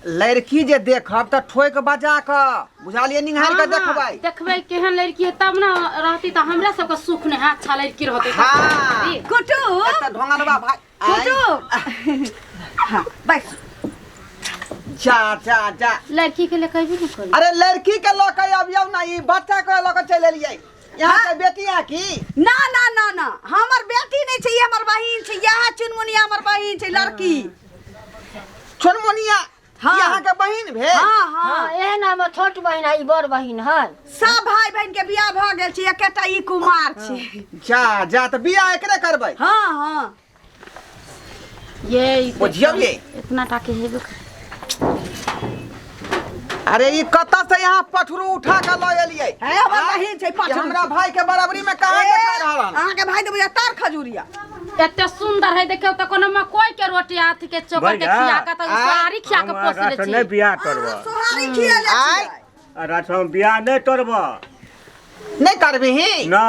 लड़की जे देखब त ठोक बजा क बुझालिए निहार के देखबै देखबै केहन लड़की है तब ना रहती त हमरा सब के सुख ने अच्छा लड़की रहते हां कुटु त ढोंगरबा भाई कुटु हां बस जा जा जा लड़की के लेके भी नहीं अरे लड़की के लोग अबियौ ना ई बच्चा के लोग चल एलियै यहाँ के बेटी है की ना ना ना ना हमर बेटी नहीं छै हमर बहिन छै यह चुनमुनिया हमर बहिन छै लड़की चुनमुनिया हाँ। यहाँ के बहिन भे हां हां हां एहन हमर छोट बहिन है बड़ बहिन है सब भाई बहन के बियाह भ गेल छै एकेटा ई कुमार छै जा जा त बियाह एकरे करबै हां हां ये बुझियौ ये इतना टाके हेबे अरे ये कत्ता से यहाँ पठरू उठा के ल एलियै है हमर बहिन छै ये पठरू हमरा भाई के बराबरी में कहां देखा रहल अहाँ के भाई तो बुझा तार खजूरिया एते सुंदर है देखियो त कोनो मकई के रोटी हाथ के चोकर के खिया के त सारी खिया के पोस ले छी नहीं बियाह करबो सोहारी खिया ले आय छी राठौ बियाह नहीं करबो नहीं करबिही ना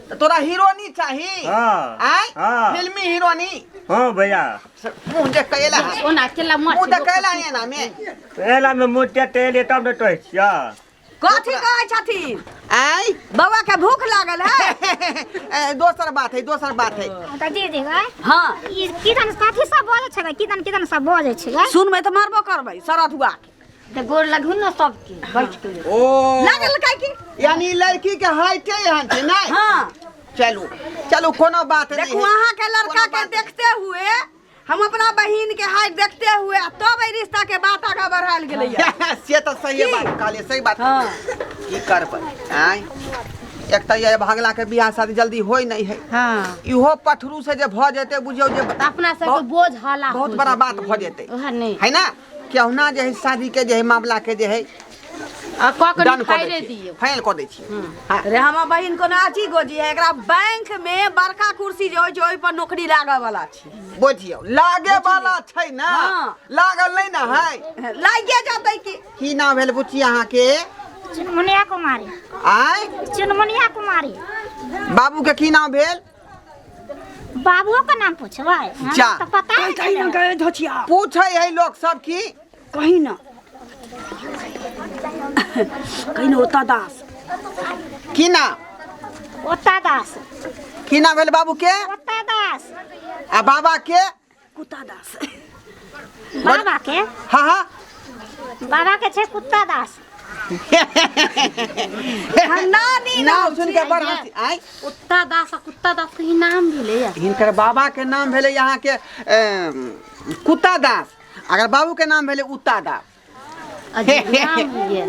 त तोरा हीरोनी चाही हां आय हां फिल्मी हीरोनी हां भैया मुंह देख के एला ओना केला मत मुंह देख के एला है ना में एला में मुट्टे तेल तब न टोय छिया कथी कहै छथिन आय बउआ के भूख लागल है दोसर बात है त दीदी गय हां ई किदन कथी सब बोले छै किदन सब बोले छै सुनबै त मारबो करबै सरधुआ के त गोर लगु न सबके बैठ के ओ लागल काई की यानी लड़की के हाइटे यहाँ छै नहीं हां चलू चलू कोनो बात नहीं देखो अहाँ के लड़का के देखते हुए हम अपना बहिन के हाइट देखते हुए तब ए रिश्ता के बात आगे बढ़ाल गेलै से तो सही बात कहलिए सही बात हां की करबै आय एक त ये भागला के बियाह शादी जल्दी होई नहीं है हां इहो पठरू से जे भ जेते बुझियो जे अपना सब के बोझ हाला बहुत बड़ा बात भ जेते ओह नहीं है ना केहुना जे है शादी के जे है मामला के जे है आ ककरी डन कर खाइरे दै दियो फाइनल कर दै छी हां अरे हमर बहिन को नाची गोजी है एकरा बैंक में बड़का कुर्सी जे होय छै ओय पर नौकरी लागै वाला छै बुझियो लागे वाला छै ना हाँ। लागल नहीं ना है लागे जतै की नाम भेल बुच्ची अहाँ के चुनमुनिया कुमारी आय चुनमुनिया कुमारी बाबू के की नाम भेल बाबुओ का नाम पूछबै जा। तो पता है कहीं ना कहे धोचिया पूछे है लोग सब की कहीं ना कहीं ना ओता दास की नाम ओता दास की नाम भेल बाबू के ओता दास आ बाबा के कुत्ता दास बाबा के हाँ हाँ बाबा के छै कुत्ता दास नानी नाम सुन के बड़ हंसी आय कुत्ता दास के ही नाम भेले या हिनकर बाबा के नाम भेले यहाँ के कुत्ता दास अगर बाबू के नाम भेले उत्ता दास अजीब नाम ये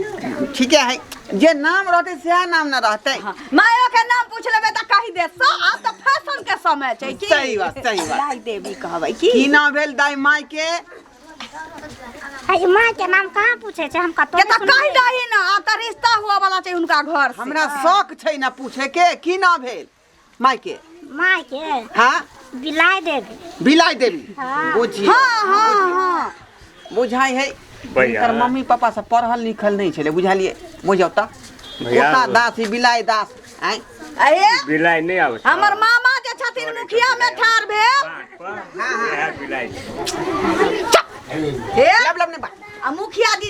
ठीक है जे नाम रहते से नाम न रहते मायो के नाम पूछ लेबे त कहि दे स अब त फैशन के समय छै की सही बात लाई देवी कहबै की नाम भेल दाई माई के आई माँ के नाम कहाँ पूछे छै हम कतो के त कहि दही ना अब त रिश्ता हुआ वाला छै उनका घर से हमरा शौक छै ना पूछे के की नाम भेल माई के माँ के हाँ बिलाई देवी बिलाई देवी हाँ। बुझिए हां हां हां बुझाई है भैया। हिनकर मम्मी पापा सब पढ़ल लिखल नहीं छले बुझालिए बुझौ त भैया। कुत्ता दास ही बिलाई दास आय अरे बिलाई नहीं आवे हमर मामा जे छथिन मुखिया में ठार भेल हां बिलाई लब लब ने बा आ मुखिया जी